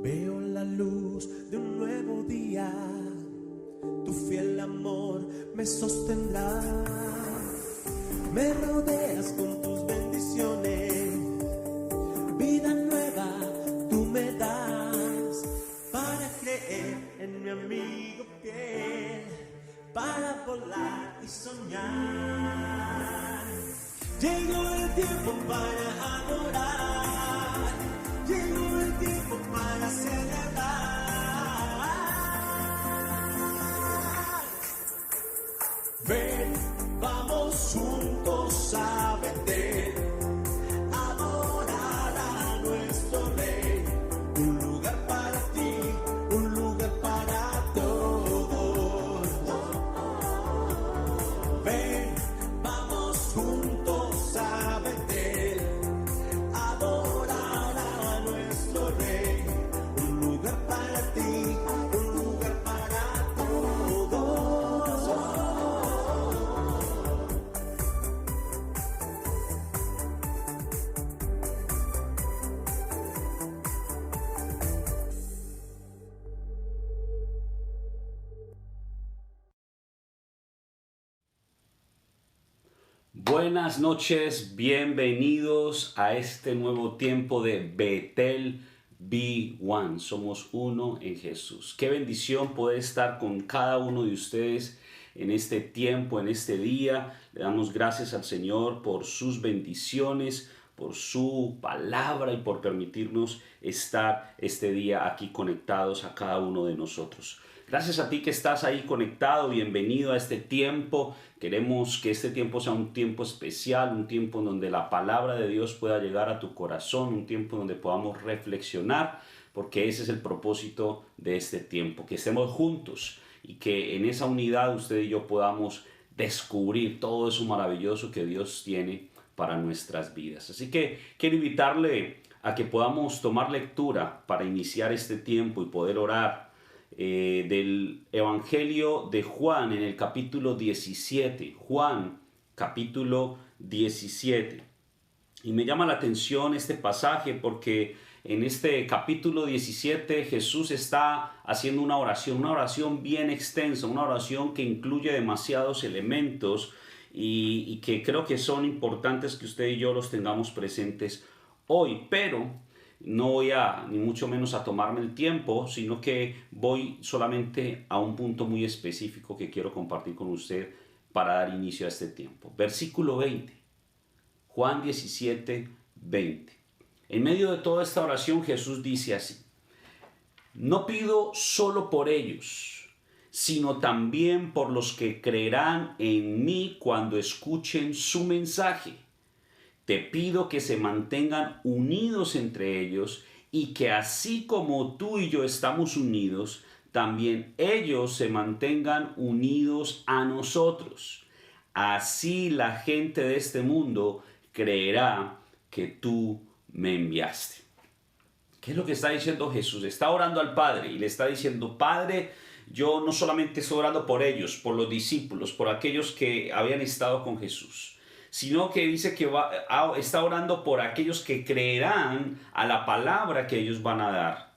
Veo la luz de un nuevo día, tu fiel amor me sostendrá. Me rodeas con tus bendiciones, vida nueva tú me das. Para creer en mi amigo fiel, para volar y soñar. Llegó el tiempo para adorar, llegó el tiempo para celebrar. Ven, vamos juntos a Betel, adorar a nuestro Rey. Un lugar para ti, un lugar para todos. Ven, vamos juntos a Betel, adorar a nuestro Rey. Un lugar para ti, un lugar para todos. Buenas noches, bienvenidos a este nuevo tiempo de Betel Be One. Somos uno en Jesús. Qué bendición poder estar con cada uno de ustedes en este tiempo, en este día. Le damos gracias al Señor por sus bendiciones, por su palabra y por permitirnos estar este día aquí conectados a cada uno de nosotros. Gracias a ti que estás ahí conectado, bienvenido a este tiempo. Queremos que este tiempo sea un tiempo especial, un tiempo en donde la palabra de Dios pueda llegar a tu corazón, un tiempo donde podamos reflexionar, porque ese es el propósito de este tiempo, que estemos juntos y que en esa unidad usted y yo podamos descubrir todo eso maravilloso que Dios tiene para nuestras vidas. Así que quiero invitarle a que podamos tomar lectura para iniciar este tiempo y poder orar del Evangelio de Juan en el capítulo 17. Juan, capítulo 17. Y me llama la atención este pasaje porque en este capítulo 17 Jesús está haciendo una oración bien extensa, una oración que incluye demasiados elementos y que creo que son importantes que usted y yo los tengamos presentes hoy, pero no voy a, ni mucho menos a tomarme el tiempo, sino que voy solamente a un punto muy específico que quiero compartir con usted para dar inicio a este tiempo. Versículo 20, Juan 17, 20. En medio de toda esta oración Jesús dice así: no pido solo por ellos, sino también por los que creerán en mí cuando escuchen su mensaje. Te pido que se mantengan unidos entre ellos y que así como tú y yo estamos unidos, también ellos se mantengan unidos a nosotros. Así la gente de este mundo creerá que tú me enviaste. ¿Qué es lo que está diciendo Jesús? Está orando al Padre y le está diciendo: Padre, yo no solamente estoy orando por ellos, por los discípulos, por aquellos que habían estado con Jesús, sino que dice que está orando por aquellos que creerán a la palabra que ellos van a dar.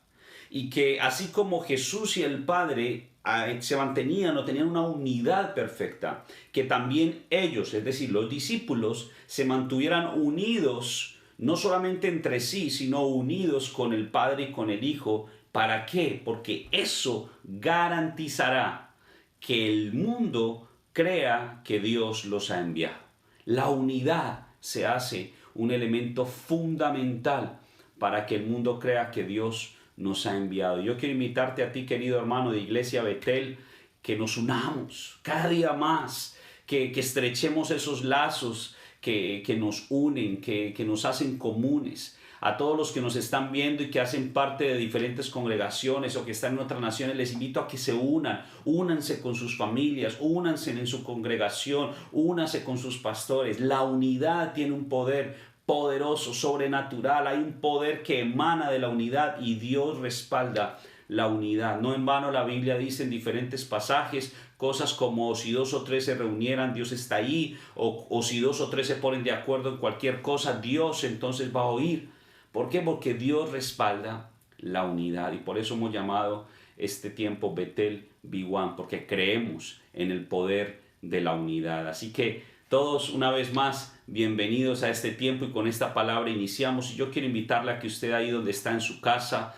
Y que así como Jesús y el Padre se mantenían o tenían una unidad perfecta, que también ellos, es decir, los discípulos, se mantuvieran unidos, no solamente entre sí, sino unidos con el Padre y con el Hijo. ¿Para qué? Porque eso garantizará que el mundo crea que Dios los ha enviado. La unidad se hace un elemento fundamental para que el mundo crea que Dios nos ha enviado. Yo quiero invitarte a ti, querido hermano de Iglesia Betel, que nos unamos cada día más, que estrechemos esos lazos que nos unen, que nos hacen comunes. A todos los que nos están viendo y que hacen parte de diferentes congregaciones o que están en otras naciones, les invito a que se unan. Únanse con sus familias, únanse en su congregación, únanse con sus pastores. La unidad tiene un poder poderoso, sobrenatural. Hay un poder que emana de la unidad y Dios respalda la unidad. No en vano la Biblia dice en diferentes pasajes cosas como: si dos o tres se reunieran, Dios está ahí, o si dos o tres se ponen de acuerdo en cualquier cosa, Dios entonces va a oír. ¿Por qué? Porque Dios respalda la unidad. Y por eso hemos llamado este tiempo Betel B1, porque creemos en el poder de la unidad. Así que todos, una vez más, bienvenidos a este tiempo, y con esta palabra iniciamos. Y yo quiero invitarle a que usted, ahí donde está en su casa,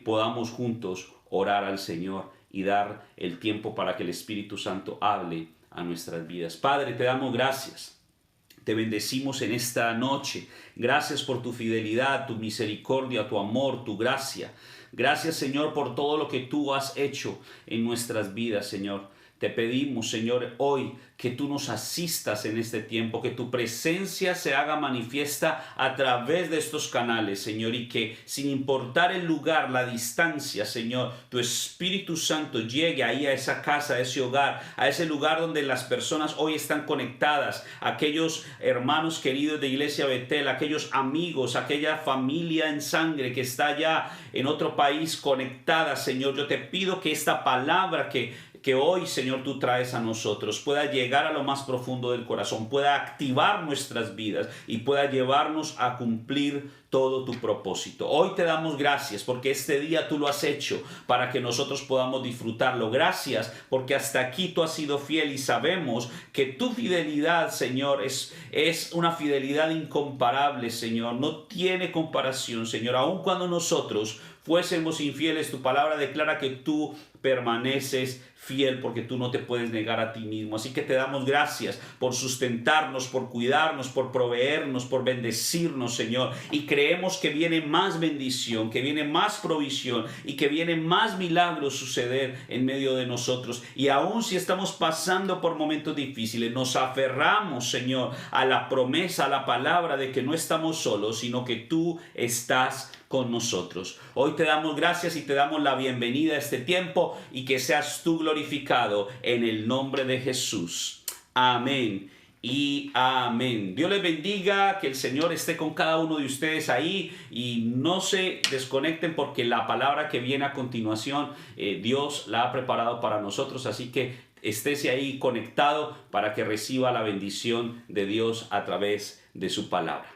podamos juntos orar al Señor y dar el tiempo para que el Espíritu Santo hable a nuestras vidas. Padre, te damos gracias. Te bendecimos en esta noche. Gracias por tu fidelidad, tu misericordia, tu amor, tu gracia. Gracias, Señor, por todo lo que tú has hecho en nuestras vidas, Señor. Te pedimos, Señor, hoy que tú nos asistas en este tiempo, que tu presencia se haga manifiesta a través de estos canales, Señor, y que sin importar el lugar, la distancia, Señor, tu Espíritu Santo llegue ahí a esa casa, a ese hogar, a ese lugar donde las personas hoy están conectadas, aquellos hermanos queridos de Iglesia Betel, aquellos amigos, aquella familia en sangre que está allá en otro país conectada, Señor. Yo te pido que esta palabra que hoy, Señor, tú traes a nosotros pueda llegar a lo más profundo del corazón, pueda activar nuestras vidas y pueda llevarnos a cumplir todo tu propósito. Hoy te damos gracias porque este día tú lo has hecho para que nosotros podamos disfrutarlo. Gracias porque hasta aquí tú has sido fiel y sabemos que tu fidelidad, Señor, es una fidelidad incomparable, Señor. No tiene comparación, Señor. Aun cuando nosotros fuésemos infieles, tu palabra declara que tú permaneces fiel porque tú no te puedes negar a ti mismo. Así que te damos gracias por sustentarnos, por cuidarnos, por proveernos, por bendecirnos, Señor. Y creemos que viene más bendición, que viene más provisión y que viene más milagros suceder en medio de nosotros. Y aun si estamos pasando por momentos difíciles, nos aferramos, Señor, a la promesa, a la palabra de que no estamos solos, sino que tú estás con nosotros. Hoy te damos gracias y te damos la bienvenida a este tiempo y que seas tú glorificado en el nombre de Jesús. Amén y amén. Dios les bendiga, que el Señor esté con cada uno de ustedes ahí y no se desconecten porque la palabra que viene a continuación, Dios la ha preparado para nosotros, así que estése ahí conectado para que reciba la bendición de Dios a través de su palabra.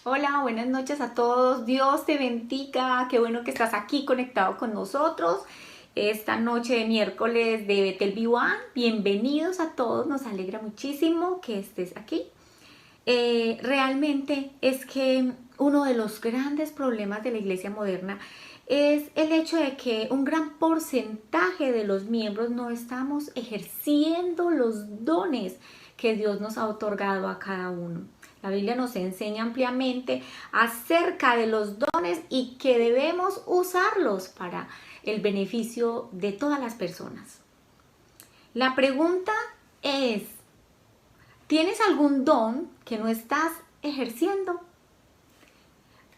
Hola, buenas noches a todos. Dios te bendiga. Qué bueno que estás aquí conectado con nosotros esta noche de miércoles de Betel B1. Bienvenidos a todos. Nos alegra muchísimo que estés aquí. Realmente es que uno de los grandes problemas de la iglesia moderna es el hecho de que un gran porcentaje de los miembros no estamos ejerciendo los dones que Dios nos ha otorgado a cada uno. La Biblia nos enseña ampliamente acerca de los dones y que debemos usarlos para el beneficio de todas las personas. La pregunta es, ¿tienes algún don que no estás ejerciendo?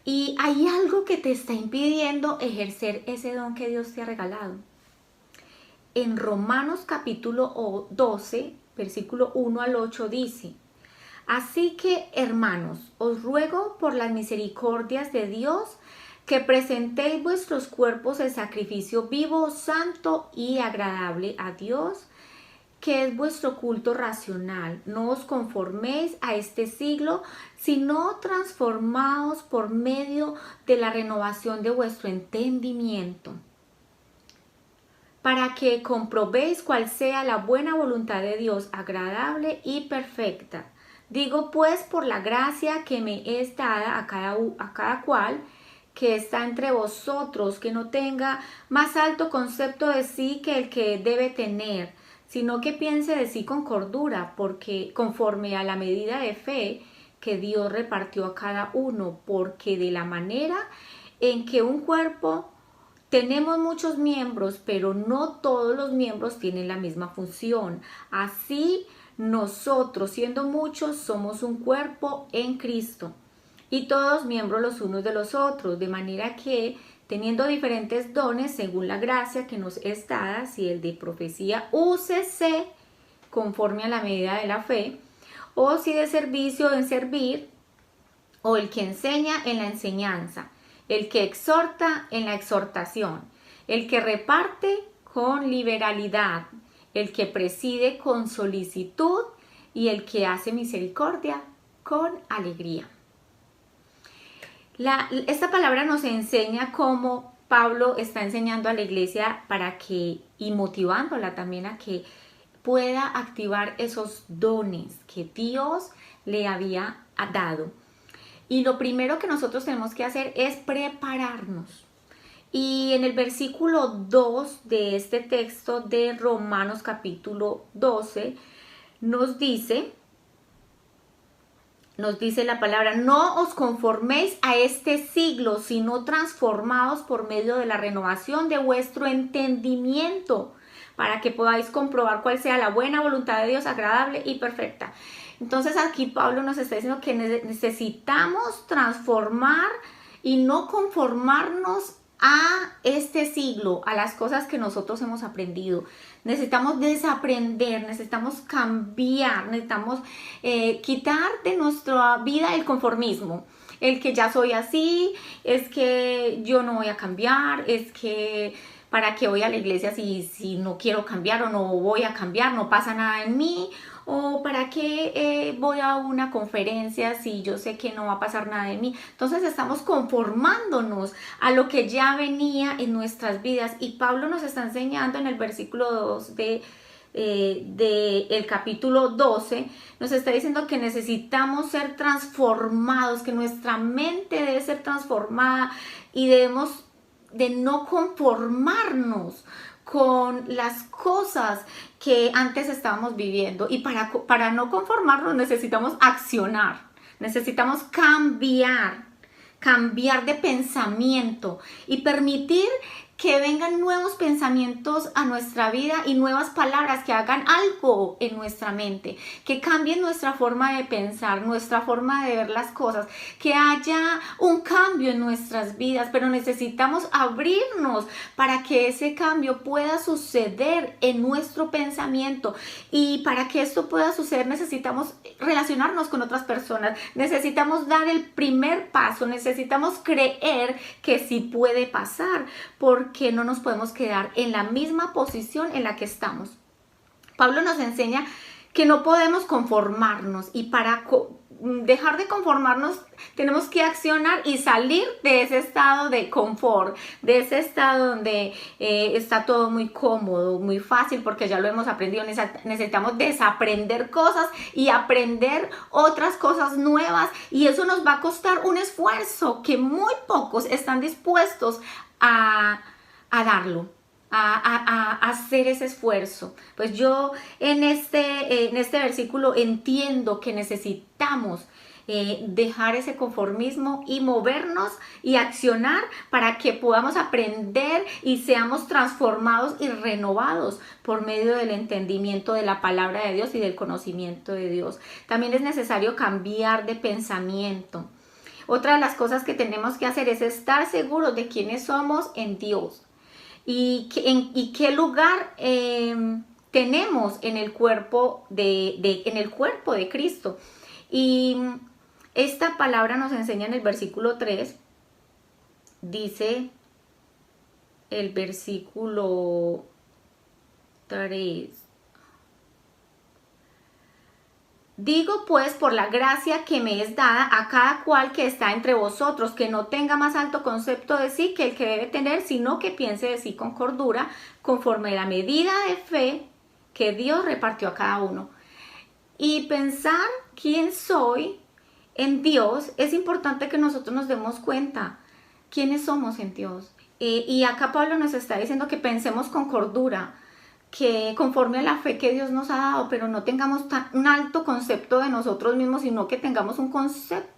¿Y hay algo que te está impidiendo ejercer ese don que Dios te ha regalado? En Romanos capítulo 12, versículo 1 al 8 dice: así que, hermanos, os ruego por las misericordias de Dios que presentéis vuestros cuerpos en sacrificio vivo, santo y agradable a Dios, que es vuestro culto racional. No os conforméis a este siglo, sino transformaos por medio de la renovación de vuestro entendimiento, para que comprobéis cuál sea la buena voluntad de Dios, agradable y perfecta. Digo pues, por la gracia que me es dada a cada cual que está entre vosotros, que no tenga más alto concepto de sí que el que debe tener, sino que piense de sí con cordura, porque conforme a la medida de fe que Dios repartió a cada uno, porque de la manera en que un cuerpo tenemos muchos miembros, pero no todos los miembros tienen la misma función. Así nosotros, siendo muchos, somos un cuerpo en Cristo y todos miembros los unos de los otros, de manera que, teniendo diferentes dones según la gracia que nos es dada, si el de profecía, úsese conforme a la medida de la fe, o si de servicio en servir, o el que enseña en la enseñanza, el que exhorta en la exhortación, el que reparte con liberalidad, el que preside con solicitud y el que hace misericordia con alegría. Esta palabra nos enseña cómo Pablo está enseñando a la iglesia para que, y motivándola también a que pueda activar esos dones que Dios le había dado. Y lo primero que nosotros tenemos que hacer es prepararnos. Y en el versículo 2 de este texto de Romanos capítulo 12 nos dice la palabra: no os conforméis a este siglo, sino transformaos por medio de la renovación de vuestro entendimiento, para que podáis comprobar cuál sea la buena voluntad de Dios, agradable y perfecta. Entonces aquí Pablo nos está diciendo que necesitamos transformar y no conformarnos a este siglo, a las cosas que nosotros hemos aprendido. Necesitamos desaprender, necesitamos cambiar, necesitamos quitar de nuestra vida el conformismo. El que ya soy así, es que yo no voy a cambiar, es que ¿para qué voy a la iglesia si no quiero cambiar o no voy a cambiar, no pasa nada en mí? ¿O para qué voy a una conferencia si yo sé que no va a pasar nada en mí? Entonces estamos conformándonos a lo que ya venía en nuestras vidas. Y Pablo nos está enseñando en el versículo 2 del capítulo 12, nos está diciendo que necesitamos ser transformados, que nuestra mente debe ser transformada y debemos de no conformarnos con las cosas que antes estábamos viviendo. Y para no conformarnos necesitamos accionar, necesitamos cambiar de pensamiento y permitir que vengan nuevos pensamientos a nuestra vida y nuevas palabras que hagan algo en nuestra mente, que cambien nuestra forma de pensar, nuestra forma de ver las cosas, que haya un cambio en nuestras vidas, pero necesitamos abrirnos para que ese cambio pueda suceder en nuestro pensamiento. Y para que esto pueda suceder necesitamos relacionarnos con otras personas, necesitamos dar el primer paso, necesitamos creer que sí puede pasar, porque no nos podemos quedar en la misma posición en la que estamos. Pablo nos enseña que no podemos conformarnos, y para dejar de conformarnos tenemos que accionar y salir de ese estado de confort, de ese estado donde está todo muy cómodo, muy fácil, porque ya lo hemos aprendido. Necesitamos desaprender cosas y aprender otras cosas nuevas, y eso nos va a costar un esfuerzo que muy pocos están dispuestos a darlo, a hacer ese esfuerzo. Pues yo en este versículo entiendo que necesitamos dejar ese conformismo y movernos y accionar para que podamos aprender y seamos transformados y renovados por medio del entendimiento de la palabra de Dios y del conocimiento de Dios. También es necesario cambiar de pensamiento. Otra de las cosas que tenemos que hacer es estar seguros de quiénes somos en Dios y qué lugar tenemos en el cuerpo de Cristo. Y esta palabra nos enseña en el versículo 3, dice el versículo 3. Digo pues, por la gracia que me es dada, a cada cual que está entre vosotros, que no tenga más alto concepto de sí que el que debe tener, sino que piense de sí con cordura, conforme a la medida de fe que Dios repartió a cada uno. Y pensar quién soy en Dios, es importante que nosotros nos demos cuenta quiénes somos en Dios. Y acá Pablo nos está diciendo que pensemos con cordura, que conforme a la fe que Dios nos ha dado, pero no tengamos un alto concepto de nosotros mismos, sino que tengamos un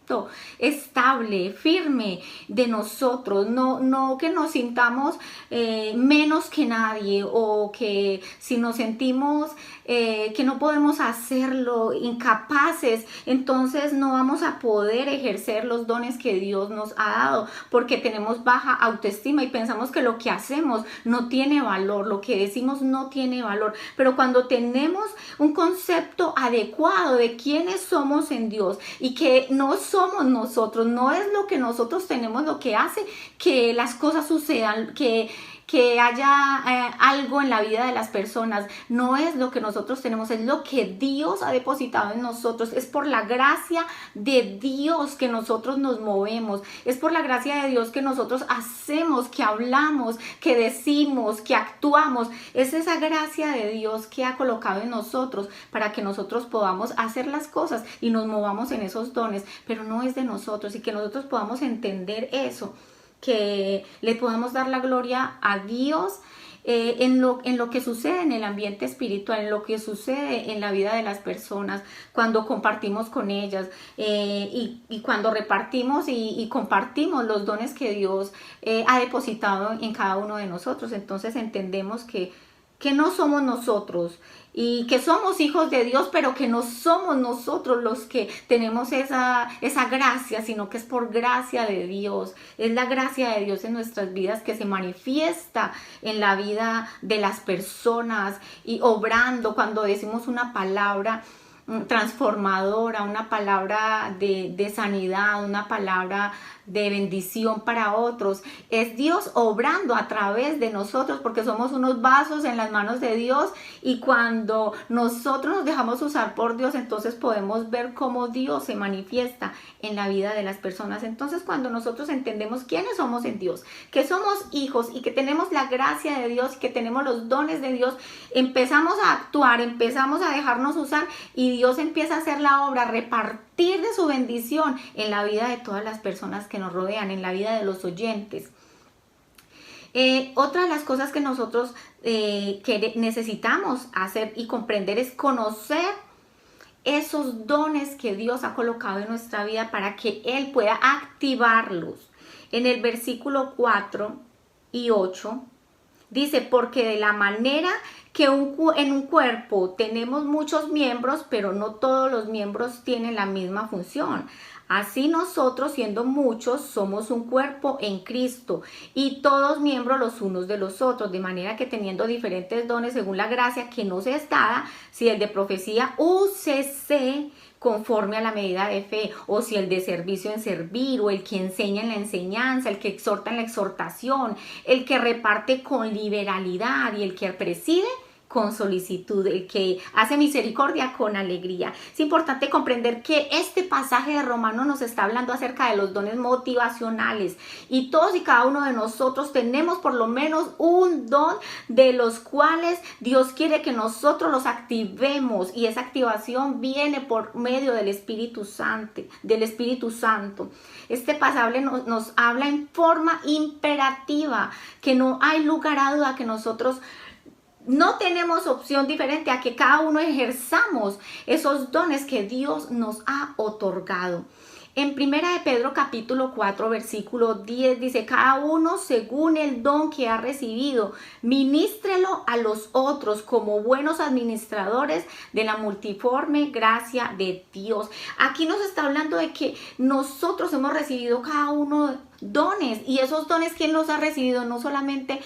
concepto estable, firme de nosotros, no que nos sintamos menos que nadie, o que si nos sentimos que no podemos hacerlo, incapaces, entonces no vamos a poder ejercer los dones que Dios nos ha dado, porque tenemos baja autoestima y pensamos que lo que hacemos no tiene valor, lo que decimos no tiene valor. Pero cuando tenemos un concepto adecuado de quiénes somos en Dios y que no somos nosotros, no es lo que nosotros tenemos lo que hace que las cosas sucedan, que haya algo en la vida de las personas, no es lo que nosotros tenemos, es lo que Dios ha depositado en nosotros. Es por la gracia de Dios que nosotros nos movemos, es por la gracia de Dios que nosotros hacemos, que hablamos, que decimos, que actuamos. Es esa gracia de Dios que ha colocado en nosotros para que nosotros podamos hacer las cosas y nos movamos en esos dones, pero no es de nosotros, y que nosotros podamos entender eso, que le podamos dar la gloria a Dios en lo que sucede en el ambiente espiritual, en lo que sucede en la vida de las personas, cuando compartimos con ellas y cuando repartimos y compartimos los dones que Dios ha depositado en cada uno de nosotros. Entonces entendemos que no somos nosotros, y que somos hijos de Dios, pero que no somos nosotros los que tenemos esa gracia, sino que es por gracia de Dios. Es la gracia de Dios en nuestras vidas que se manifiesta en la vida de las personas y obrando cuando decimos una palabra transformadora, una palabra de sanidad, una palabra de bendición para otros. Es Dios obrando a través de nosotros, porque somos unos vasos en las manos de Dios, y cuando nosotros nos dejamos usar por Dios, entonces podemos ver cómo Dios se manifiesta en la vida de las personas. Entonces, cuando nosotros entendemos quiénes somos en Dios, que somos hijos y que tenemos la gracia de Dios, que tenemos los dones de Dios, empezamos a actuar, empezamos a dejarnos usar, y Dios empieza a hacer la obra, a repartir de su bendición en la vida de todas las personas que nos rodean, en la vida de los oyentes. Otra de las cosas que nosotros que necesitamos hacer y comprender es conocer esos dones que Dios ha colocado en nuestra vida para que Él pueda activarlos. En el versículo 4 y 8 dice: porque de la manera que en un cuerpo tenemos muchos miembros, pero no todos los miembros tienen la misma función. Así nosotros, siendo muchos, somos un cuerpo en Cristo, y todos miembros los unos de los otros, de manera que teniendo diferentes dones según la gracia que nos es dada, si el de profecía, úsese conforme a la medida de fe, o si el de servicio en servir, o el que enseña en la enseñanza, el que exhorta en la exhortación, el que reparte con liberalidad, y el que preside con solicitud, el que hace misericordia con alegría. Es importante comprender que este pasaje de Romanos nos está hablando acerca de los dones motivacionales, y todos y cada uno de nosotros tenemos por lo menos un don de los cuales Dios quiere que nosotros los activemos, y esa activación viene por medio del Espíritu Santo. Este pasaje nos habla en forma imperativa, que no hay lugar a duda, que nosotros no tenemos opción diferente a que cada uno ejerzamos esos dones que Dios nos ha otorgado. En 1 de Pedro capítulo 4 versículo 10 dice: cada uno según el don que ha recibido, ministrelo a los otros como buenos administradores de la multiforme gracia de Dios. Aquí nos está hablando de que nosotros hemos recibido cada uno dones, y esos dones, ¿quién los ha recibido? No solamente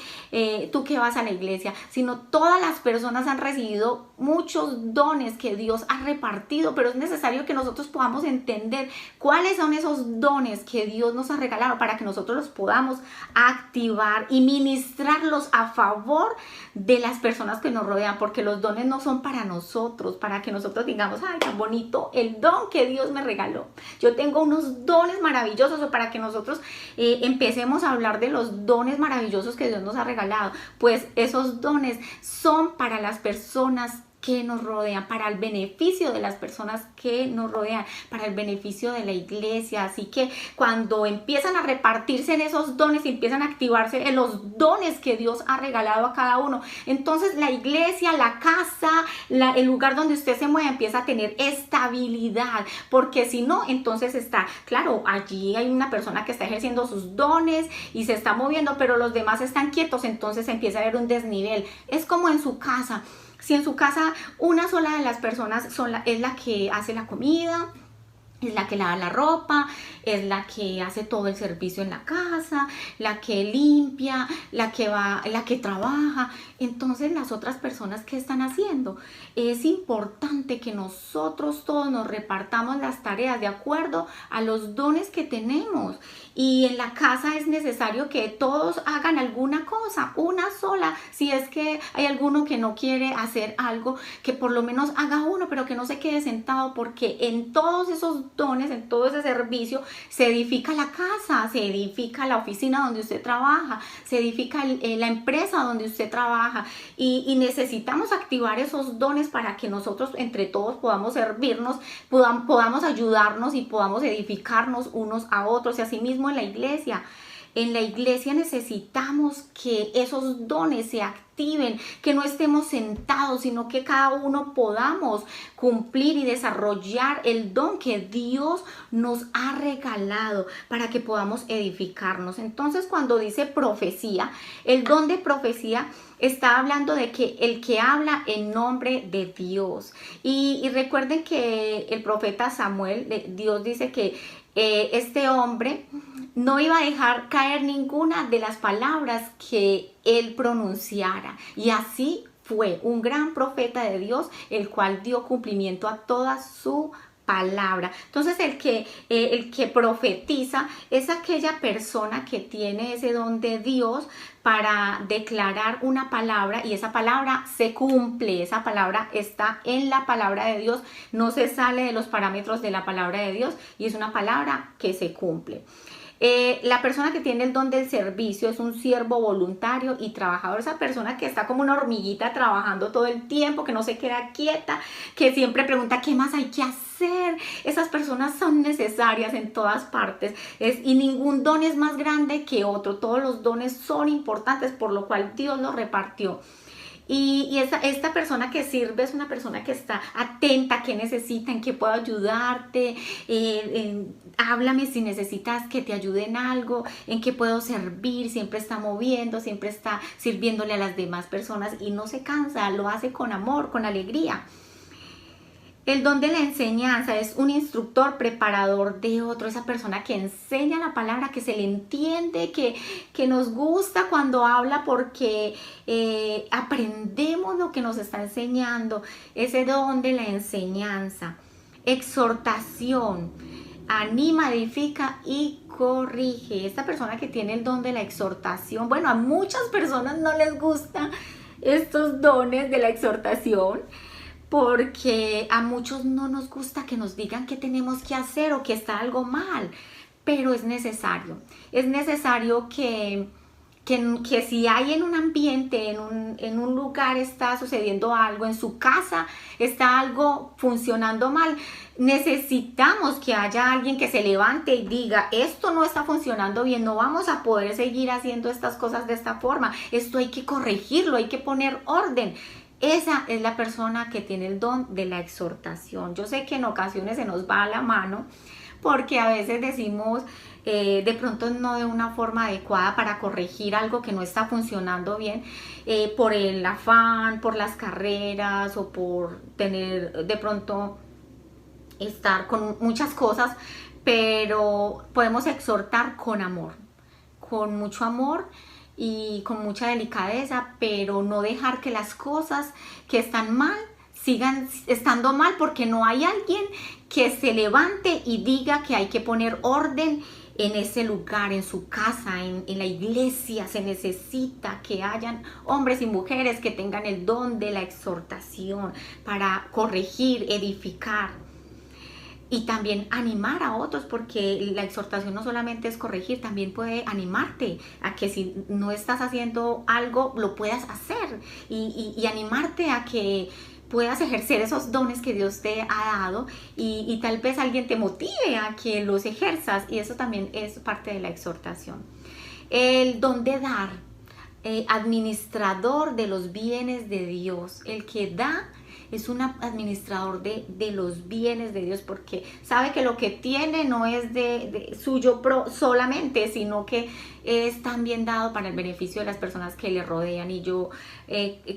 tú que vas a la iglesia, sino todas las personas han recibido muchos dones que Dios ha repartido, pero es necesario que nosotros podamos entender cuáles son esos dones que Dios nos ha regalado para que nosotros los podamos activar y ministrarlos a favor de las personas que nos rodean, porque los dones no son para nosotros, para que nosotros digamos: ay, tan bonito el don que Dios me regaló, yo tengo unos dones maravillosos, o para que nosotros empecemos a hablar de los dones maravillosos que Dios nos ha regalado. Pues esos dones son para las personas que nos rodean, para el beneficio de las personas que nos rodean, para el beneficio de la iglesia. Así que cuando empiezan a repartirse en esos dones y empiezan a activarse en los dones que Dios ha regalado a cada uno, entonces la iglesia, la casa, el lugar donde usted se mueve empieza a tener estabilidad, porque si no, entonces está, claro, allí hay una persona que está ejerciendo sus dones y se está moviendo, pero los demás están quietos, entonces empieza a haber un desnivel. Es como en su casa. Si en su casa una sola de las personas es la que hace la comida, es la que lava la ropa, es la que hace todo el servicio en la casa, la que limpia, la que trabaja. Entonces, las otras personas, ¿qué están haciendo? Es importante que nosotros todos nos repartamos las tareas de acuerdo a los dones que tenemos. Y en la casa es necesario que todos hagan alguna cosa, una sola. Si es que hay alguno que no quiere hacer algo, que por lo menos haga uno, pero que no se quede sentado, porque en todos esos dones, en todo ese servicio, se edifica la casa, se edifica la oficina donde usted trabaja, se edifica la empresa donde usted trabaja, y necesitamos activar esos dones para que nosotros entre todos podamos servirnos, podamos ayudarnos y podamos edificarnos unos a otros, y así mismo en la iglesia. En la iglesia necesitamos que esos dones se activen, que no estemos sentados, sino que cada uno podamos cumplir y desarrollar el don que Dios nos ha regalado para que podamos edificarnos. Entonces, cuando dice profecía, el don de profecía está hablando de que el que habla en nombre de Dios. Y recuerden que el profeta Samuel, Dios dice que este hombre no iba a dejar caer ninguna de las palabras que él pronunciara. Y así fue, un gran profeta de Dios, el cual dio cumplimiento a toda su palabra. Entonces el que profetiza es aquella persona que tiene ese don de Dios para declarar una palabra, y esa palabra se cumple, esa palabra está en la palabra de Dios, no se sale de los parámetros de la palabra de Dios, y es una palabra que se cumple. La persona que tiene el don del servicio es un siervo voluntario y trabajador, esa persona que está como una hormiguita trabajando todo el tiempo, que no se queda quieta, que siempre pregunta qué más hay que hacer. Esas personas son necesarias en todas partes, y ningún don es más grande que otro, todos los dones son importantes, por lo cual Dios los repartió. Y esta persona que sirve es una persona que está atenta, que necesita, en qué puedo ayudarte, háblame si necesitas que te ayude en algo, en qué puedo servir, siempre está moviendo, siempre está sirviéndole a las demás personas y no se cansa, lo hace con amor, con alegría. El don de la enseñanza es un instructor preparador de otro, esa persona que enseña la palabra, que se le entiende, que nos gusta cuando habla porque aprendemos lo que nos está enseñando, ese don de la enseñanza. Exhortación, anima, edifica y corrige. Esta persona que tiene el don de la exhortación, bueno, a muchas personas no les gustan estos dones de la exhortación, porque a muchos no nos gusta que nos digan qué tenemos que hacer o que está algo mal, pero es necesario que si hay en un ambiente, en un lugar está sucediendo algo, en su casa está algo funcionando mal, necesitamos que haya alguien que se levante y diga, esto no está funcionando bien, no vamos a poder seguir haciendo estas cosas de esta forma, esto hay que corregirlo, hay que poner orden. Esa es la persona que tiene el don de la exhortación. Yo sé que en ocasiones se nos va la mano porque a veces decimos de pronto no de una forma adecuada para corregir algo que no está funcionando bien, por el afán, por las carreras o por tener de pronto estar con muchas cosas, pero podemos exhortar con amor, con mucho amor y con mucha delicadeza, pero no dejar que las cosas que están mal sigan estando mal, porque no hay alguien que se levante y diga que hay que poner orden en ese lugar, en su casa, en la iglesia. Se necesita que hayan hombres y mujeres que tengan el don de la exhortación para corregir, edificar y también animar a otros, porque la exhortación no solamente es corregir, también puede animarte a que si no estás haciendo algo, lo puedas hacer y animarte a que puedas ejercer esos dones que Dios te ha dado y tal vez alguien te motive a que los ejerzas, y eso también es parte de la exhortación. El don de dar, administrador de los bienes de Dios. El que da es un administrador de los bienes de Dios, porque sabe que lo que tiene no es de suyo solamente, sino que es también dado para el beneficio de las personas que le rodean. Y yo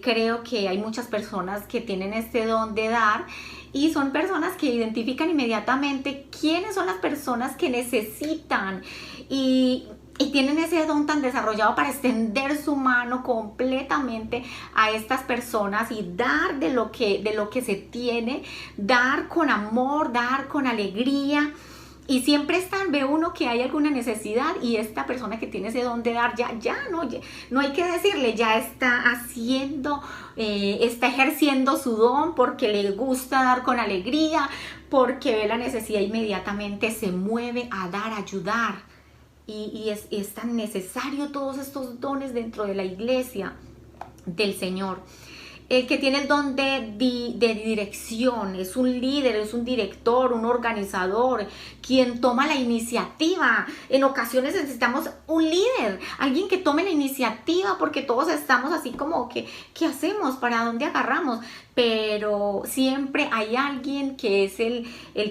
creo que hay muchas personas que tienen este don de dar, y son personas que identifican inmediatamente quiénes son las personas que necesitan, y tienen ese don tan desarrollado para extender su mano completamente a estas personas y dar de lo que se tiene, dar con amor, dar con alegría. Y siempre ve uno que hay alguna necesidad, y esta persona que tiene ese don de dar, no hay que decirle, ya está haciendo, está ejerciendo su don porque le gusta dar con alegría, porque ve la necesidad, inmediatamente se mueve a dar, a ayudar. Y es tan necesario todos estos dones dentro de la iglesia del Señor. El que tiene el don de dirección es un líder, es un director, un organizador, quien toma la iniciativa. En ocasiones necesitamos un líder, alguien que tome la iniciativa, porque todos estamos así como que, ¿qué hacemos? ¿Para dónde agarramos? Pero siempre hay alguien que es el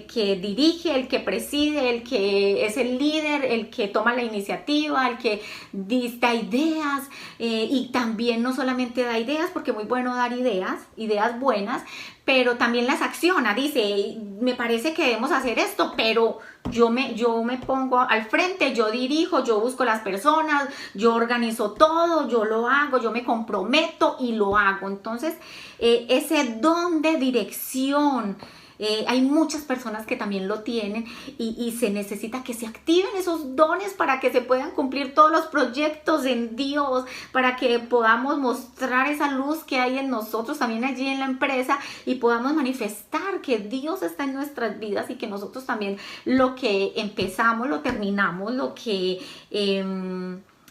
que dirige, el que preside, el que es el líder, el que toma la iniciativa, el que da ideas, y también no solamente da ideas, porque es muy bueno dar ideas buenas, pero también las acciona. Dice, me parece que debemos hacer esto, pero yo me pongo al frente, yo dirijo, yo busco las personas, yo organizo todo, yo lo hago, yo me comprometo y lo hago. Entonces, ese don de dirección, hay muchas personas que también lo tienen, y se necesita que se activen esos dones para que se puedan cumplir todos los proyectos en Dios, para que podamos mostrar esa luz que hay en nosotros también allí en la empresa, y podamos manifestar que Dios está en nuestras vidas, y que nosotros también lo que empezamos lo terminamos, lo que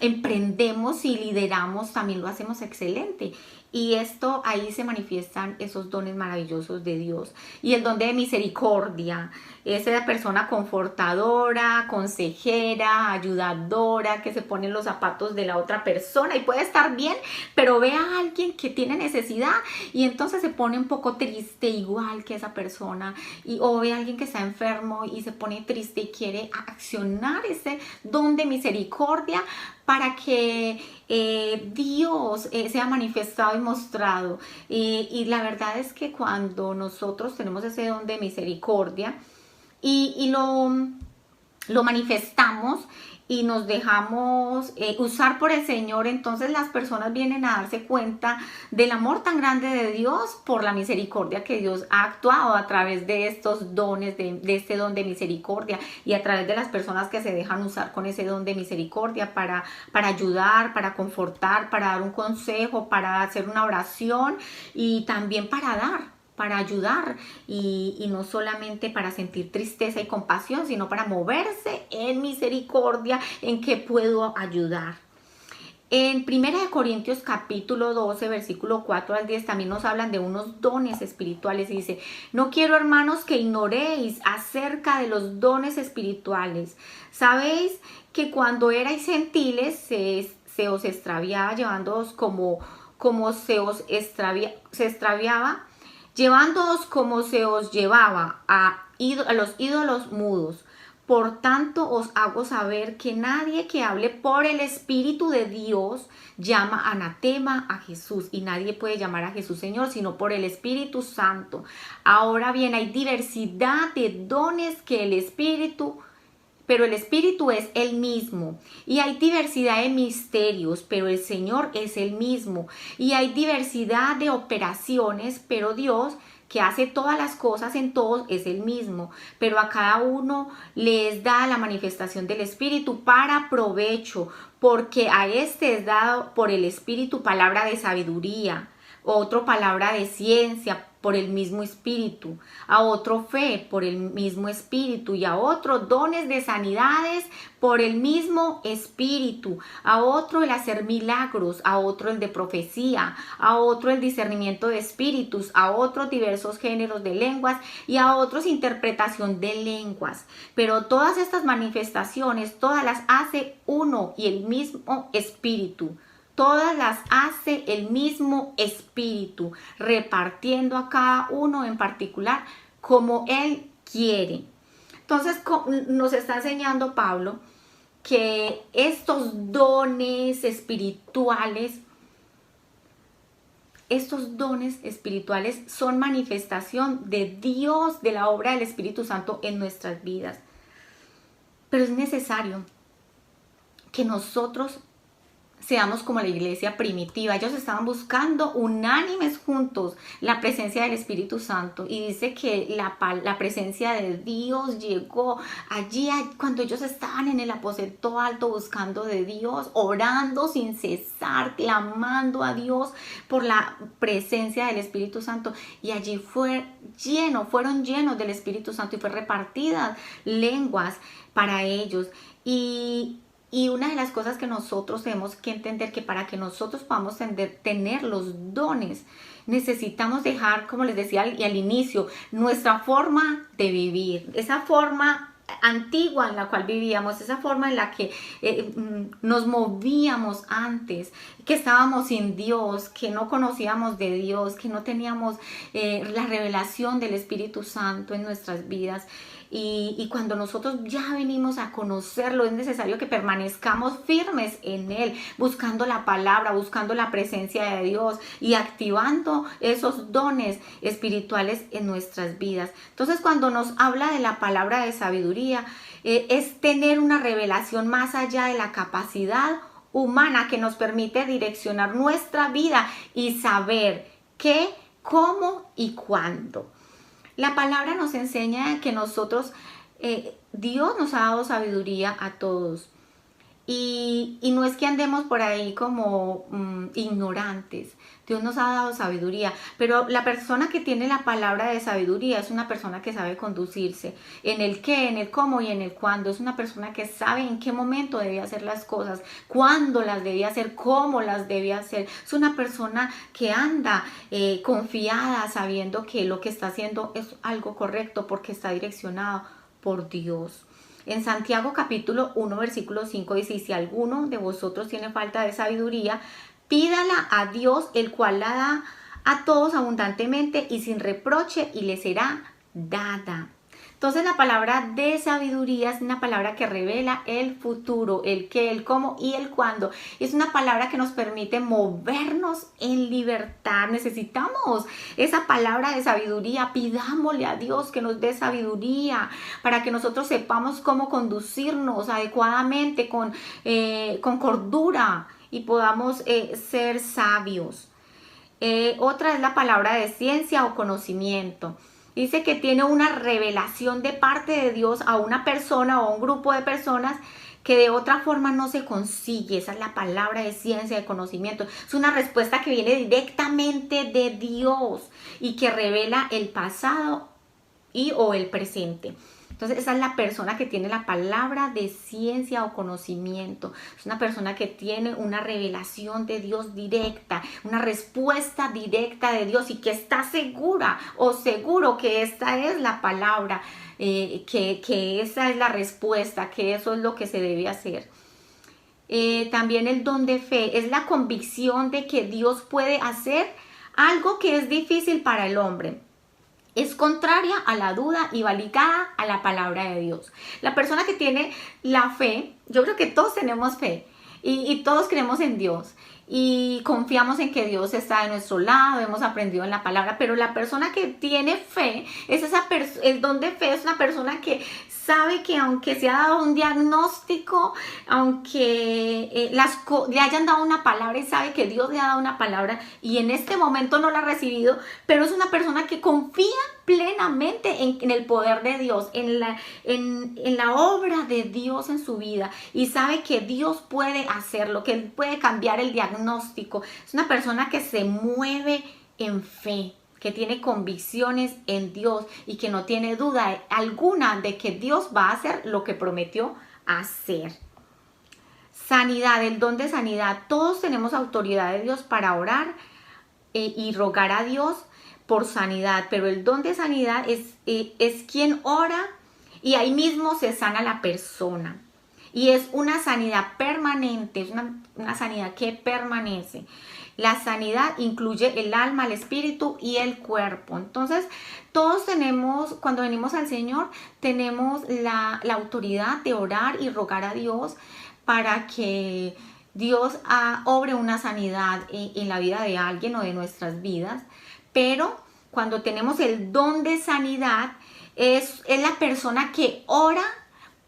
emprendemos y lideramos también lo hacemos excelente. Y ahí se manifiestan esos dones maravillosos de Dios. Y el don de misericordia, esa persona confortadora, consejera, ayudadora, que se pone en los zapatos de la otra persona y puede estar bien, pero ve a alguien que tiene necesidad y entonces se pone un poco triste igual que esa persona, o ve a alguien que está enfermo y se pone triste y quiere accionar ese don de misericordia para que Dios sea manifestado y mostrado. Y la verdad es que cuando nosotros tenemos ese don de misericordia y lo manifestamos y nos dejamos usar por el Señor, entonces las personas vienen a darse cuenta del amor tan grande de Dios por la misericordia que Dios ha actuado a través de estos dones, de este don de misericordia, y a través de las personas que se dejan usar con ese don de misericordia para ayudar, para confortar, para dar un consejo, para hacer una oración, y también para ayudar, y no solamente para sentir tristeza y compasión, sino para moverse en misericordia, en que puedo ayudar. En 1 Corintios capítulo 12, versículo 4 al 10, también nos hablan de unos dones espirituales, y dice: no quiero, hermanos, que ignoréis acerca de los dones espirituales. Sabéis que cuando erais gentiles se os extraviaba, llevándoos como se extraviaba, llevándoos como se os llevaba a los ídolos mudos. Por tanto, os hago saber que nadie que hable por el Espíritu de Dios llama anatema a Jesús, y nadie puede llamar a Jesús Señor sino por el Espíritu Santo. Ahora bien, hay diversidad de dones pero el Espíritu es el mismo. Y hay diversidad de misterios, pero el Señor es el mismo. Y hay diversidad de operaciones, pero Dios, que hace todas las cosas en todos, es el mismo. Pero a cada uno les da la manifestación del Espíritu para provecho, porque a este es dado por el Espíritu palabra de sabiduría, otro palabra de ciencia por el mismo espíritu, a otro fe por el mismo espíritu y a otro dones de sanidades por el mismo espíritu, a otro el hacer milagros, a otro el de profecía, a otro el discernimiento de espíritus, a otros diversos géneros de lenguas y a otros interpretación de lenguas. Pero todas estas manifestaciones, todas las hace uno y el mismo espíritu. Todas las hace el mismo espíritu, repartiendo a cada uno en particular como él quiere. Entonces nos está enseñando Pablo que estos dones espirituales son manifestación de Dios, de la obra del Espíritu Santo en nuestras vidas. Pero es necesario que nosotros seamos como la iglesia primitiva. Ellos estaban buscando unánimes juntos la presencia del Espíritu Santo. Y dice que la presencia de Dios llegó allí cuando ellos estaban en el aposento alto buscando de Dios, orando sin cesar, clamando a Dios por la presencia del Espíritu Santo. Y allí fueron llenos del Espíritu Santo y fue repartidas lenguas para ellos. Y una de las cosas que nosotros tenemos que entender, que para que nosotros podamos tener los dones, necesitamos dejar, como les decía al inicio, nuestra forma de vivir, esa forma antigua en la cual vivíamos, esa forma en la que nos movíamos antes, que estábamos sin Dios, que no conocíamos de Dios, que no teníamos la revelación del Espíritu Santo en nuestras vidas. Y cuando nosotros ya venimos a conocerlo, es necesario que permanezcamos firmes en Él, buscando la palabra, buscando la presencia de Dios y activando esos dones espirituales en nuestras vidas. Entonces, cuando nos habla de la palabra de sabiduría, es tener una revelación más allá de la capacidad humana que nos permite direccionar nuestra vida y saber qué, cómo y cuándo. La palabra nos enseña que nosotros, Dios nos ha dado sabiduría a todos. Y no es que andemos por ahí como ignorantes. Dios nos ha dado sabiduría, pero la persona que tiene la palabra de sabiduría es una persona que sabe conducirse en el qué, en el cómo y en el cuándo. Es una persona que sabe en qué momento debe hacer las cosas, cuándo las debe hacer, cómo las debe hacer. Es una persona que anda confiada, sabiendo que lo que está haciendo es algo correcto porque está direccionado por Dios. En Santiago capítulo 1 versículo 5 dice: si alguno de vosotros tiene falta de sabiduría, pídala a Dios, el cual la da a todos abundantemente y sin reproche, y le será dada. Entonces la palabra de sabiduría es una palabra que revela el futuro, el qué, el cómo y el cuándo. Es una palabra que nos permite movernos en libertad. Necesitamos esa palabra de sabiduría. Pidámosle a Dios que nos dé sabiduría para que nosotros sepamos cómo conducirnos adecuadamente, con cordura, y podamos ser sabios. Otra es la palabra de ciencia o conocimiento. Dice que tiene una revelación de parte de Dios a una persona o a un grupo de personas que de otra forma no se consigue. Esa es la palabra de ciencia, de conocimiento. Es una respuesta que viene directamente de Dios y que revela el pasado o el presente. Entonces esa es la persona que tiene la palabra de ciencia o conocimiento. Es una persona que tiene una revelación de Dios directa, una respuesta directa de Dios y que está segura o seguro que esta es la palabra, que esa es la respuesta, que eso es lo que se debe hacer. También el don de fe es la convicción de que Dios puede hacer algo que es difícil para el hombre. Es contraria a la duda y validada a la palabra de Dios. La persona que tiene la fe, yo creo que todos tenemos fe y todos creemos en Dios y confiamos en que Dios está de nuestro lado, hemos aprendido en la palabra, pero la persona que tiene fe, el don de fe es una persona que sabe que aunque se ha dado un diagnóstico, aunque le hayan dado una palabra y sabe que Dios le ha dado una palabra y en este momento no la ha recibido, pero es una persona que confía plenamente en el poder de Dios, en la obra de Dios en su vida, y sabe que Dios puede hacerlo, que Él puede cambiar el diagnóstico. Es una persona que se mueve en fe, que tiene convicciones en Dios y que no tiene duda alguna de que Dios va a hacer lo que prometió hacer. Sanidad, el don de sanidad. Todos tenemos autoridad de Dios para orar y rogar a Dios por sanidad, pero el don de sanidad es quien ora y ahí mismo se sana la persona. Y es una sanidad permanente, es una sanidad que permanece. La sanidad incluye el alma, el espíritu y el cuerpo. Entonces, todos tenemos, cuando venimos al Señor, tenemos la autoridad de orar y rogar a Dios para que Dios obre una sanidad en la vida de alguien o de nuestras vidas. Pero cuando tenemos el don de sanidad, es la persona que ora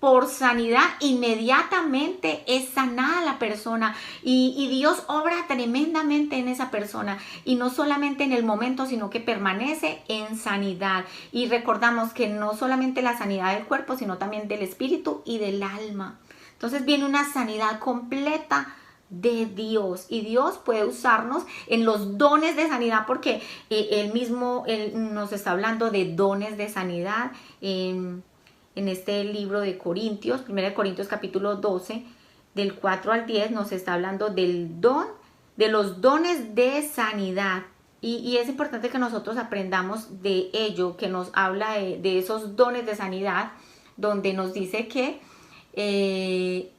por sanidad, inmediatamente es sanada la persona y Dios obra tremendamente en esa persona, y no solamente en el momento, sino que permanece en sanidad. Y recordamos que no solamente la sanidad del cuerpo, sino también del espíritu y del alma. Entonces viene una sanidad completa de Dios, y Dios puede usarnos en los dones de sanidad, porque Él nos está hablando de dones de sanidad en este libro de Corintios, 1 Corintios capítulo 12, del 4 al 10, nos está hablando de los dones de sanidad. Y es importante que nosotros aprendamos de ello, que nos habla de esos dones de sanidad, donde nos dice que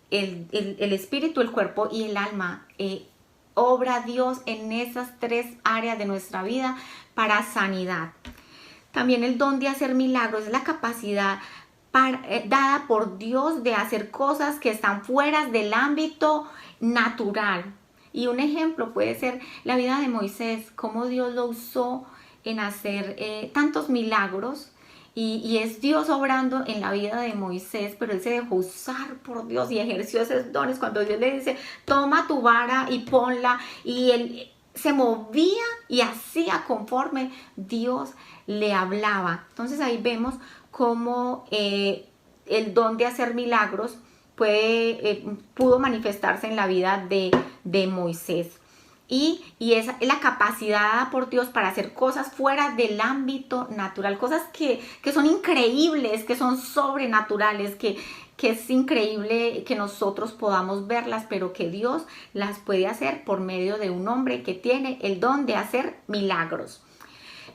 el espíritu, el cuerpo y el alma, obra Dios en esas tres áreas de nuestra vida para sanidad. También el don de hacer milagros es la capacidad dada por Dios de hacer cosas que están fuera del ámbito natural. Y un ejemplo puede ser la vida de Moisés, cómo Dios lo usó en hacer tantos milagros. Y es Dios obrando en la vida de Moisés, pero él se dejó usar por Dios y ejerció esos dones. Cuando Dios le dice, toma tu vara y ponla, y él se movía y hacía conforme Dios le hablaba. Entonces ahí vemos cómo el don de hacer milagros pudo manifestarse en la vida de Moisés. Y esa es la capacidad dada por Dios para hacer cosas fuera del ámbito natural, cosas que son increíbles, que son sobrenaturales, que es increíble que nosotros podamos verlas, pero que Dios las puede hacer por medio de un hombre que tiene el don de hacer milagros.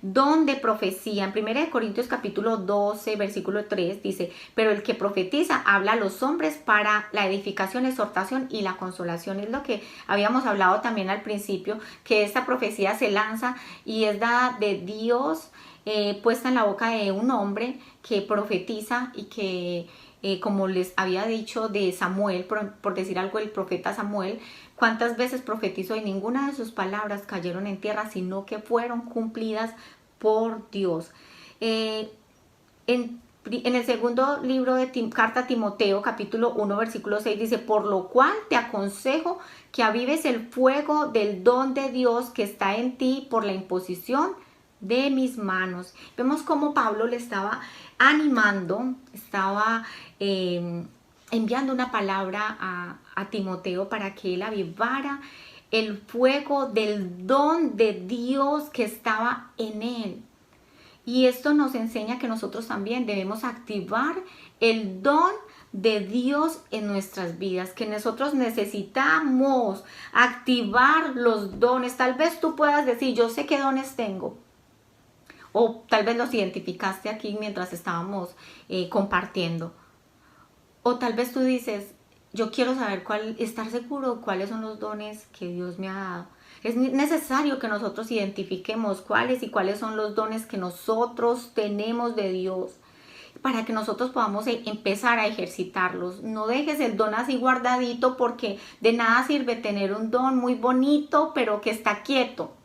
Don de profecía. En 1 Corintios capítulo 12, versículo 3 dice, pero el que profetiza habla a los hombres para la edificación, exhortación y la consolación. Es lo que habíamos hablado también al principio, que esta profecía se lanza y es dada de Dios, puesta en la boca de un hombre que profetiza y que, como les había dicho de Samuel, por decir algo, el profeta Samuel, ¿cuántas veces profetizó y ninguna de sus palabras cayeron en tierra, sino que fueron cumplidas por Dios? En el segundo libro de carta a Timoteo, capítulo 1, versículo 6, dice, por lo cual te aconsejo que avives el fuego del don de Dios que está en ti por la imposición de mis manos. Vemos cómo Pablo le estaba animando, estaba enviando una palabra a Timoteo para que él avivara el fuego del don de Dios que estaba en él. Y esto nos enseña que nosotros también debemos activar el don de Dios en nuestras vidas, que nosotros necesitamos activar los dones. Tal vez tú puedas decir, yo sé qué dones tengo, o tal vez los identificaste aquí mientras estábamos compartiendo. O tal vez tú dices, yo quiero saber estar seguro cuáles son los dones que Dios me ha dado. Es necesario que nosotros identifiquemos cuáles son los dones que nosotros tenemos de Dios, para que nosotros podamos empezar a ejercitarlos. No dejes el don así guardadito, porque de nada sirve tener un don muy bonito, pero que está quieto.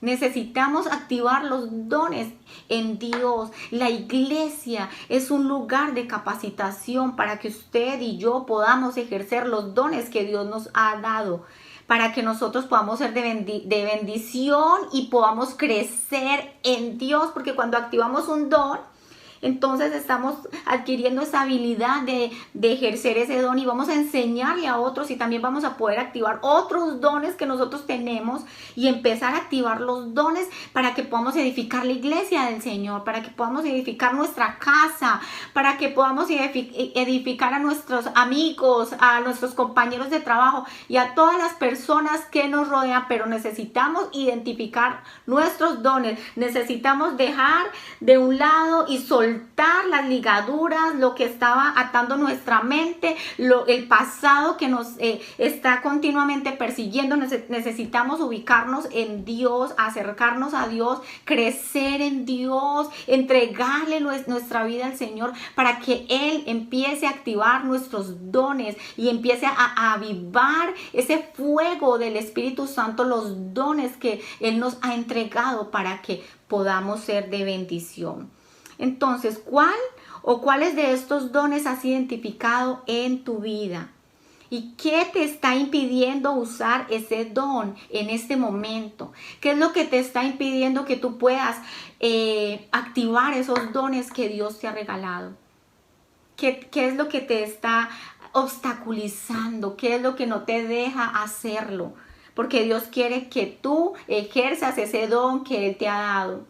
Necesitamos activar los dones en Dios. La iglesia es un lugar de capacitación para que usted y yo podamos ejercer los dones que Dios nos ha dado, para que nosotros podamos ser de bendición y podamos crecer en Dios, porque cuando activamos un don, entonces estamos adquiriendo esa habilidad de ejercer ese don y vamos a enseñarle a otros y también vamos a poder activar otros dones que nosotros tenemos y empezar a activar los dones para que podamos edificar la iglesia del Señor, para que podamos edificar nuestra casa, para que podamos edificar a nuestros amigos, a nuestros compañeros de trabajo y a todas las personas que nos rodean, pero necesitamos identificar nuestros dones, necesitamos dejar de un lado y soltar las ligaduras, lo que estaba atando nuestra mente, el pasado que nos está continuamente persiguiendo. Necesitamos ubicarnos en Dios, acercarnos a Dios, crecer en Dios, entregarle nuestra vida al Señor para que Él empiece a activar nuestros dones y empiece a avivar ese fuego del Espíritu Santo, los dones que Él nos ha entregado para que podamos ser de bendición. Entonces, ¿cuáles de estos dones has identificado en tu vida? ¿Y qué te está impidiendo usar ese don en este momento? ¿Qué es lo que te está impidiendo que tú puedas activar esos dones que Dios te ha regalado? ¿Qué es lo que te está obstaculizando? ¿Qué es lo que no te deja hacerlo? Porque Dios quiere que tú ejerzas ese don que Él te ha dado.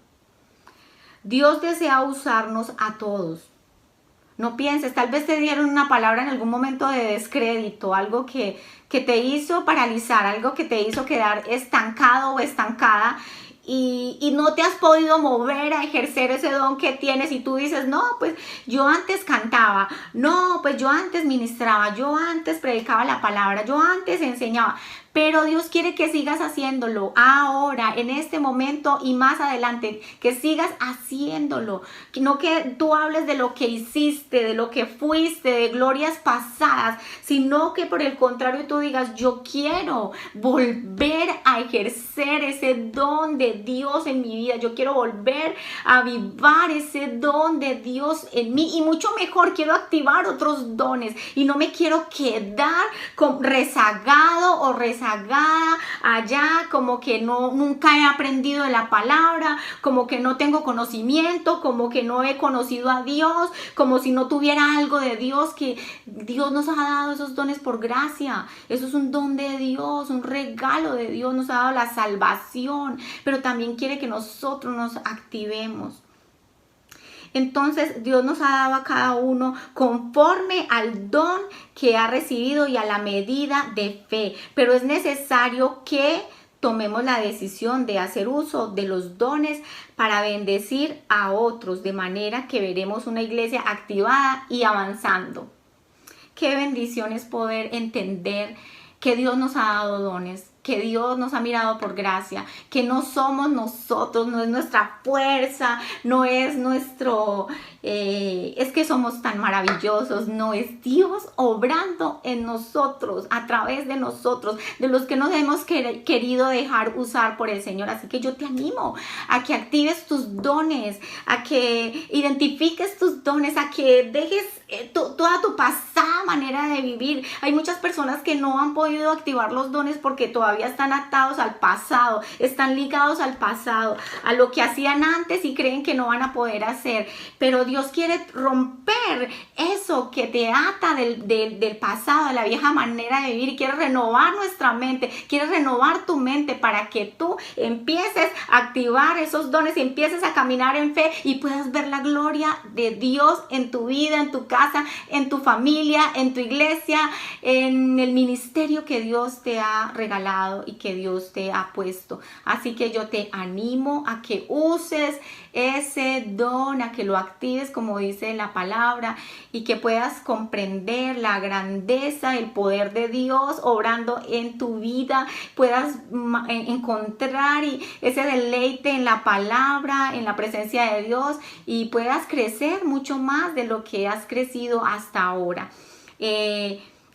Dios desea usarnos a todos. No pienses, tal vez te dieron una palabra en algún momento de descrédito, algo que te hizo paralizar, algo que te hizo quedar estancado o estancada y no te has podido mover a ejercer ese don que tienes y tú dices, no, pues yo antes cantaba, no, pues yo antes ministraba, yo antes predicaba la palabra, yo antes enseñaba. Pero Dios quiere que sigas haciéndolo ahora, en este momento y más adelante, que sigas haciéndolo. No que tú hables de lo que hiciste, de lo que fuiste, de glorias pasadas, sino que por el contrario tú digas, yo quiero volver a ejercer ese don de Dios en mi vida. Yo quiero volver a avivar ese don de Dios en mí y mucho mejor, quiero activar otros dones y no me quiero quedar rezagado o rezagada allá, como que nunca he aprendido de la palabra, como que no tengo conocimiento, como que no he conocido a Dios, como si no tuviera algo de Dios, que Dios nos ha dado esos dones por gracia. Eso es un don de Dios, un regalo de Dios, nos ha dado la salvación, pero también quiere que nosotros nos activemos. Entonces Dios nos ha dado a cada uno conforme al don que ha recibido y a la medida de fe. Pero es necesario que tomemos la decisión de hacer uso de los dones para bendecir a otros, de manera que veremos una iglesia activada y avanzando. Qué bendición es poder entender que Dios nos ha dado dones, que Dios nos ha mirado por gracia, que no somos nosotros, no es nuestra fuerza, no es nuestro, es que somos tan maravillosos, no, es Dios obrando en nosotros, a través de nosotros, de los que nos hemos querido dejar usar por el Señor. Así que yo te animo a que actives tus dones, a que identifiques tus dones, a que dejes toda tu pasada manera de vivir. Hay muchas personas que no han podido activar los dones porque todavía están atados al pasado, están ligados al pasado, a lo que hacían antes y creen que no van a poder hacer. Pero Dios quiere romper eso que te ata del pasado, de la vieja manera de vivir, y quiere renovar nuestra mente, quiere renovar tu mente para que tú empieces a activar esos dones y empieces a caminar en fe y puedas ver la gloria de Dios en tu vida, en tu casa, en tu familia, en tu iglesia, en el ministerio que Dios te ha regalado y que Dios te ha puesto. Así que yo te animo a que uses ese don, a que lo actives como dice la palabra y que puedas comprender la grandeza, el poder de Dios obrando en tu vida, puedas encontrar ese deleite en la palabra, en la presencia de Dios y puedas crecer mucho más de lo que has crecido hasta ahora.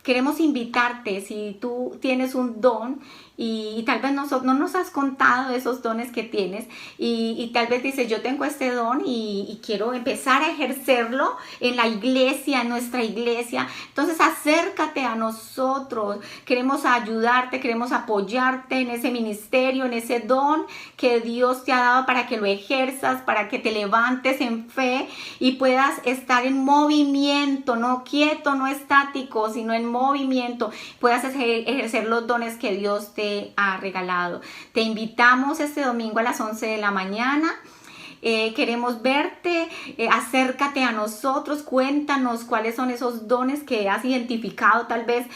queremos invitarte, si tú tienes un don y tal vez no nos has contado esos dones que tienes y tal vez dices, yo tengo este don y quiero empezar a ejercerlo en la iglesia, en nuestra iglesia. Entonces acércate a nosotros, queremos ayudarte, queremos apoyarte en ese ministerio, en ese don que Dios te ha dado para que lo ejerzas, para que te levantes en fe y puedas estar en movimiento, no quieto, no estático, sino en movimiento, puedas ejercer los dones que Dios te ha regalado. Te invitamos este domingo a las 11 de la mañana. Queremos verte, acércate a nosotros, cuéntanos cuáles son esos dones que has identificado, tal vez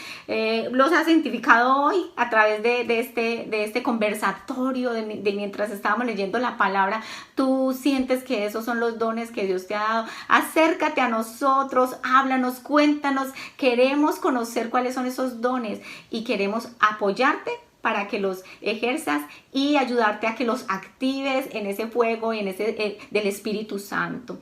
los has identificado hoy a través de este conversatorio, de mientras estábamos leyendo la palabra, tú sientes que esos son los dones que Dios te ha dado. Acércate a nosotros, háblanos, cuéntanos, queremos conocer cuáles son esos dones y queremos apoyarte para que los ejerzas y ayudarte a que los actives en ese fuego, en ese del Espíritu Santo.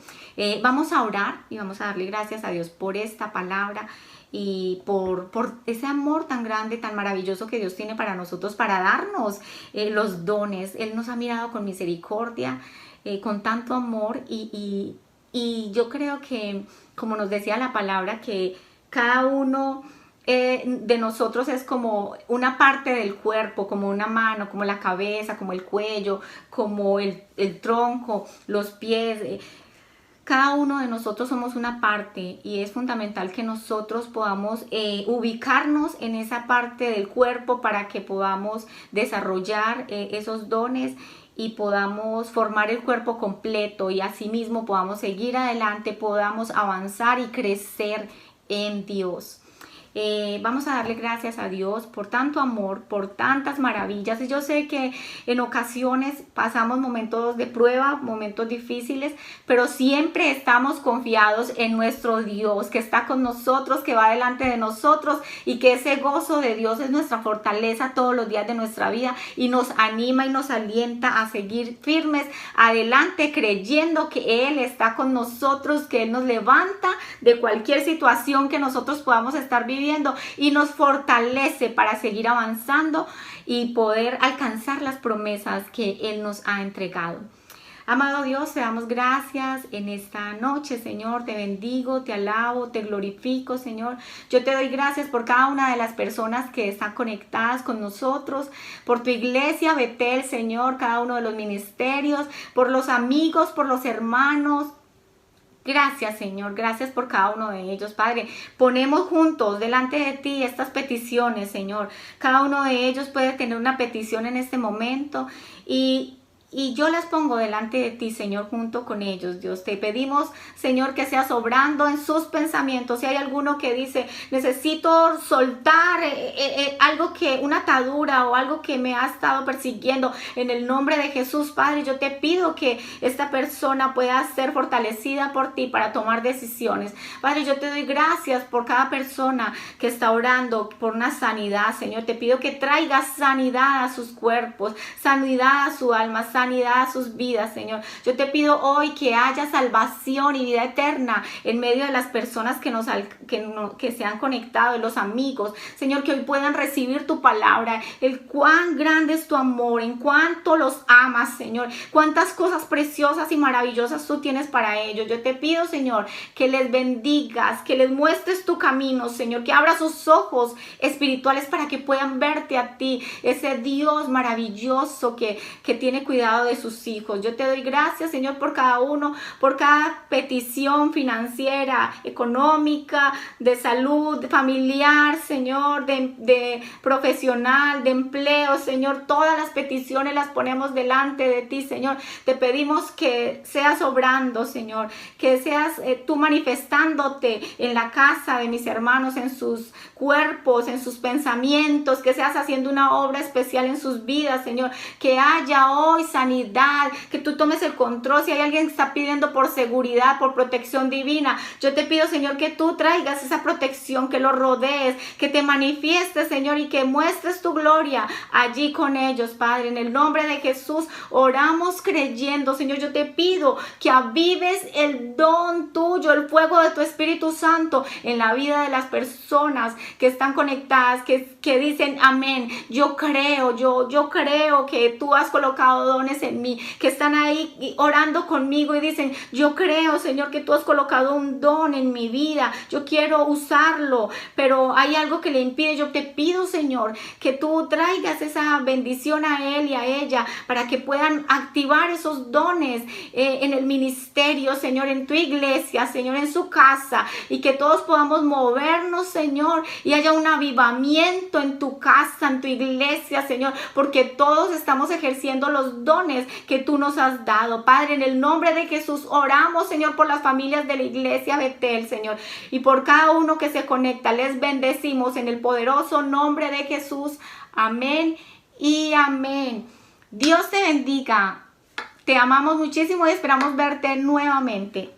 Vamos a orar y vamos a darle gracias a Dios por esta palabra y por ese amor tan grande, tan maravilloso que Dios tiene para nosotros, para darnos los dones. Él nos ha mirado con misericordia, con tanto amor y yo creo que, como nos decía la palabra, que cada uno de nosotros es como una parte del cuerpo, como una mano, como la cabeza, como el cuello, como el tronco, los pies. Cada uno de nosotros somos una parte y es fundamental que nosotros podamos ubicarnos en esa parte del cuerpo para que podamos desarrollar esos dones y podamos formar el cuerpo completo y asimismo podamos seguir adelante, podamos avanzar y crecer en Dios. Vamos a darle gracias a Dios por tanto amor, por tantas maravillas. Y yo sé que en ocasiones pasamos momentos de prueba, momentos difíciles, pero siempre estamos confiados en nuestro Dios, que está con nosotros, que va delante de nosotros y que ese gozo de Dios es nuestra fortaleza todos los días de nuestra vida y nos anima y nos alienta a seguir firmes adelante, creyendo que Él está con nosotros, que Él nos levanta de cualquier situación que nosotros podamos estar viviendo y nos fortalece para seguir avanzando y poder alcanzar las promesas que Él nos ha entregado. Amado Dios, te damos gracias en esta noche, Señor. Te bendigo, te alabo, te glorifico, Señor. Yo te doy gracias por cada una de las personas que están conectadas con nosotros, por tu iglesia Betel, Señor, cada uno de los ministerios, por los amigos, por los hermanos. Gracias, Señor, gracias por cada uno de ellos, Padre. Ponemos juntos delante de ti estas peticiones, Señor. Cada uno de ellos puede tener una petición en este momento y yo las pongo delante de ti, Señor, junto con ellos, Dios. Te pedimos, Señor, que seas obrando en sus pensamientos. Si hay alguno que dice, necesito soltar algo una atadura o algo que me ha estado persiguiendo, en el nombre de Jesús, Padre, yo te pido que esta persona pueda ser fortalecida por ti para tomar decisiones. Padre, yo te doy gracias por cada persona que está orando por una sanidad, Señor. Te pido que traigas sanidad a sus cuerpos, sanidad a su alma, sanidad a sus vidas, Señor. Yo te pido hoy que haya salvación y vida eterna en medio de las personas que se han conectado, los amigos, Señor, que hoy puedan recibir tu palabra, el cuán grande es tu amor, en cuánto los amas, Señor, cuántas cosas preciosas y maravillosas tú tienes para ellos. Yo te pido, Señor, que les bendigas, que les muestres tu camino, Señor, que abra sus ojos espirituales para que puedan verte a ti, ese Dios maravilloso que tiene cuidado de sus hijos. Yo te doy gracias, Señor, por cada uno, por cada petición financiera, económica, de salud, familiar, Señor, de profesional, de empleo, Señor. Todas las peticiones las ponemos delante de ti, Señor. Te pedimos que seas obrando, Señor, que seas tú manifestándote en la casa de mis hermanos, en sus cuerpos, en sus pensamientos, que seas haciendo una obra especial en sus vidas, Señor, que haya hoy sanidad, que tú tomes el control. Si hay alguien que está pidiendo por seguridad, por protección divina, yo te pido, Señor, que tú traigas esa protección, que los rodees, que te manifiestes, Señor, y que muestres tu gloria allí con ellos, Padre. En el nombre de Jesús oramos creyendo, Señor. Yo te pido que avives el don tuyo, el fuego de tu Espíritu Santo en la vida de las personas que están conectadas, que dicen amén. Yo creo que tú has colocado dones en mí, que están ahí orando conmigo y dicen, yo creo, Señor, que tú has colocado un don en mi vida, yo quiero usarlo, pero hay algo que le impide. Yo te pido, Señor, que tú traigas esa bendición a él y a ella para que puedan activar esos dones en el ministerio, Señor, en tu iglesia, Señor, en su casa, y que todos podamos movernos, Señor, y haya un avivamiento en tu casa, en tu iglesia, Señor, porque todos estamos ejerciendo los dones que tú nos has dado. Padre, en el nombre de Jesús oramos, Señor, por las familias de la iglesia Betel, Señor, y por cada uno que se conecta. Les bendecimos en el poderoso nombre de Jesús. Amén y amén. Dios te bendiga. Te amamos muchísimo y esperamos verte nuevamente.